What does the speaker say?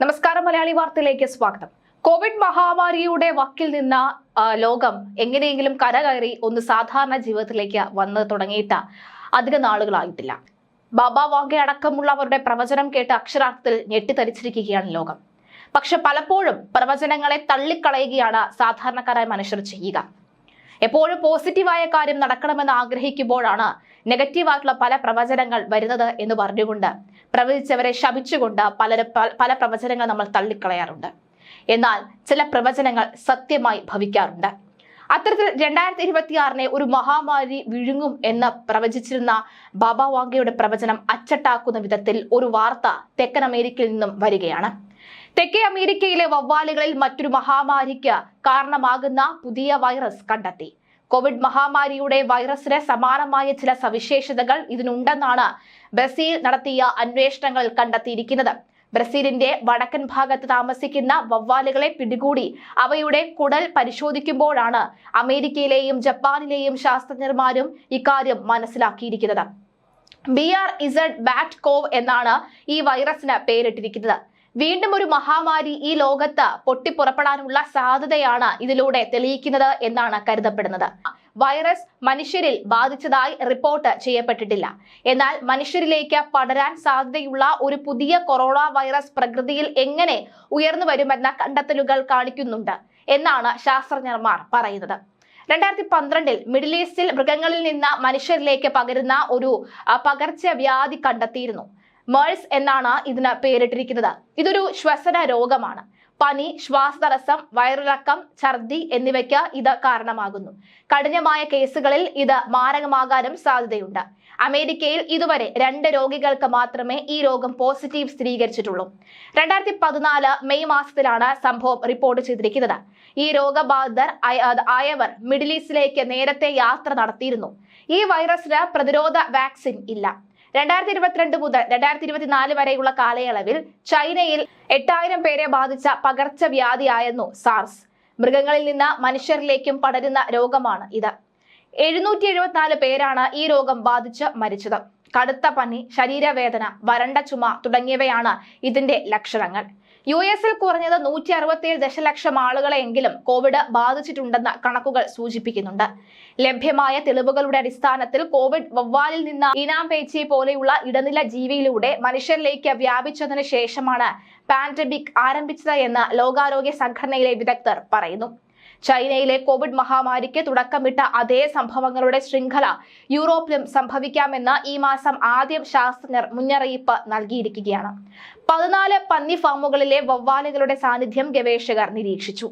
നമസ്കാരം, മലയാളി വാർത്തയിലേക്ക് സ്വാഗതം. കോവിഡ് മഹാമാരിയുടെ വക്കിൽ നിന്ന ലോകം എങ്ങനെയെങ്കിലും കരകയറി ഒന്ന് സാധാരണ ജീവിതത്തിലേക്ക് വന്ന് തുടങ്ങിയിട്ട് അധിക നാളുകളായിട്ടില്ല. ബാബ വാങ്ക അടക്കമുള്ളവരുടെ പ്രവചനം കേട്ട് അക്ഷരാർത്ഥത്തിൽ ഞെട്ടിത്തരിച്ചിരിക്കുകയാണ് ലോകം. പക്ഷെ പലപ്പോഴും പ്രവചനങ്ങളെ തള്ളിക്കളയുകയാണ് സാധാരണക്കാരായ മനുഷ്യർ ചെയ്യുക. എപ്പോഴും പോസിറ്റീവായ കാര്യം നടക്കണമെന്ന് ആഗ്രഹിക്കുമ്പോഴാണ് നെഗറ്റീവായിട്ടുള്ള പല പ്രവചനങ്ങൾ വരുന്നത് എന്ന് പറഞ്ഞുകൊണ്ട് പ്രവചിച്ചവരെ ശപിച്ചുകൊണ്ട് പല പ്രവചനങ്ങൾ നമ്മൾ തള്ളിക്കളയാറുണ്ട്. എന്നാൽ ചില പ്രവചനങ്ങൾ സത്യമായി ഭവിക്കാറുണ്ട്. അത്തരത്തിൽ 2026 ഒരു മഹാമാരി വിഴുങ്ങും എന്ന് പ്രവചിച്ചിരുന്ന ബാബ വാങ്കയുടെ പ്രവചനം അച്ചട്ടാക്കുന്ന വിധത്തിൽ ഒരു വാർത്ത തെക്കൻ അമേരിക്കയിൽ നിന്നും വരികയാണ്. തെക്കേ അമേരിക്കയിലെ വവ്വാലുകളിൽ മറ്റൊരു മഹാമാരിക്ക് കാരണമാകുന്ന പുതിയ വൈറസ് കണ്ടെത്തി. കോവിഡ് മഹാമാരിയുടെ വൈറസിന് സമാനമായ ചില സവിശേഷതകൾ ഇതിനുണ്ടെന്നാണ് ബ്രസീൽ നടത്തിയ അന്വേഷണങ്ങൾ കണ്ടെത്തിയിരിക്കുന്നത്. ബ്രസീലിന്റെ വടക്കൻ ഭാഗത്ത് താമസിക്കുന്ന വവ്വാലുകളെ പിടികൂടി അവയുടെ കുടൽ പരിശോധിക്കുമ്പോഴാണ് അമേരിക്കയിലെയും ജപ്പാനിലെയും ശാസ്ത്രജ്ഞന്മാരും ഇക്കാര്യം മനസ്സിലാക്കിയിരിക്കുന്നത്. BRZ എന്നാണ് ഈ വൈറസിന് പേരിട്ടിരിക്കുന്നത്. വീണ്ടും ഒരു മഹാമാരി ഈ ലോകത്ത് പൊട്ടിപ്പുറപ്പെടാനുള്ള സാധ്യതയാണ് ഇതിലൂടെ തെളിയിക്കുന്നത് എന്നാണ് കരുതപ്പെടുന്നത്. വൈറസ് മനുഷ്യരിൽ ബാധിച്ചതായി റിപ്പോർട്ട് ചെയ്യപ്പെട്ടിട്ടില്ല. എന്നാൽ മനുഷ്യരിലേക്ക് പടരാൻ സാധ്യതയുള്ള ഒരു പുതിയ കൊറോണ വൈറസ് പ്രകൃതിയിൽ എങ്ങനെ ഉയർന്നു വരുമെന്ന കണ്ടെത്തലുകൾ കാണിക്കുന്നുണ്ട് എന്നാണ് ശാസ്ത്രജ്ഞന്മാർ പറയുന്നത്. 2012 മിഡിൽ ഈസ്റ്റിൽ മൃഗങ്ങളിൽ നിന്ന് മനുഷ്യരിലേക്ക് പകരുന്ന ഒരു പകർച്ചവ്യാധി കണ്ടെത്തിയിരുന്നു. മേഴ്സ് എന്നാണ് ഇതിന് പേരിട്ടിരിക്കുന്നത്. ഇതൊരു ശ്വസന രോഗമാണ്. പനി, ശ്വാസതടസ്സം, വയറിളക്കം, ഛർദി എന്നിവയ്ക്ക് ഇത് കാരണമാകുന്നു. കഠിനമായ കേസുകളിൽ ഇത് മാരകമാകാനും സാധ്യതയുണ്ട്. അമേരിക്കയിൽ ഇതുവരെ 2 രോഗികൾക്ക് മാത്രമേ ഈ രോഗം പോസിറ്റീവ് സ്ഥിരീകരിച്ചിട്ടുള്ളൂ. 2014 മെയ് മാസത്തിലാണ് സംഭവം റിപ്പോർട്ട് ചെയ്തിരിക്കുന്നത്. ഈ രോഗബാധിതർ ആയവർ മിഡിൽ ഈസ്റ്റിലേക്ക് നേരത്തെ യാത്ര നടത്തിയിരുന്നു. ഈ വൈറസിന് പ്രതിരോധ വാക്സിൻ ഇല്ല. 2022 മുതൽ 2024 വരെയുള്ള കാലയളവിൽ ചൈനയിൽ 8000 പേരെ ബാധിച്ച പകർച്ചവ്യാധിയായിരുന്നു സാർസ്. മൃഗങ്ങളിൽ നിന്ന് മനുഷ്യരിലേക്കും പടരുന്ന രോഗമാണ് ഇത്. 774 പേരാണ് ഈ രോഗം ബാധിച്ച് മരിച്ചത്. കടുത്ത പനി, ശരീരവേദന, വരണ്ട ചുമ തുടങ്ങിയവയാണ് ഇതിന്റെ ലക്ഷണങ്ങൾ. US കുറഞ്ഞത് 167 ദശലക്ഷം ആളുകളെങ്കിലും കോവിഡ് ബാധിച്ചിട്ടുണ്ടെന്ന് കണക്കുകൾ സൂചിപ്പിക്കുന്നുണ്ട്. ലഭ്യമായ തെളിവുകളുടെ അടിസ്ഥാനത്തിൽ കോവിഡ് വവ്വാലിൽ നിന്ന് ഇനാംപേച്ചി പോലെയുള്ള ഇടനില ജീവിയിലൂടെ മനുഷ്യരിലേക്ക് വ്യാപിച്ചതിനു ശേഷമാണ് പാൻഡമിക് ആരംഭിച്ചത് എന്ന് ലോകാരോഗ്യ സംഘടനയിലെ വിദഗ്ധർ പറയുന്നു. ചൈനയിലെ കോവിഡ് മഹാമാരിക്ക് തുടക്കമിട്ട അതേ സംഭവങ്ങളുടെ ശൃംഖല യൂറോപ്പിലും സംഭവിക്കാമെന്ന് ഈ മാസം ആദ്യം ശാസ്ത്രജ്ഞർ മുന്നറിയിപ്പ് നൽകിയിരിക്കുകയാണ്. 14 പന്നി ഫാമുകളിലെ വവ്വാലുകളുടെ സാന്നിധ്യം ഗവേഷകർ നിരീക്ഷിച്ചു.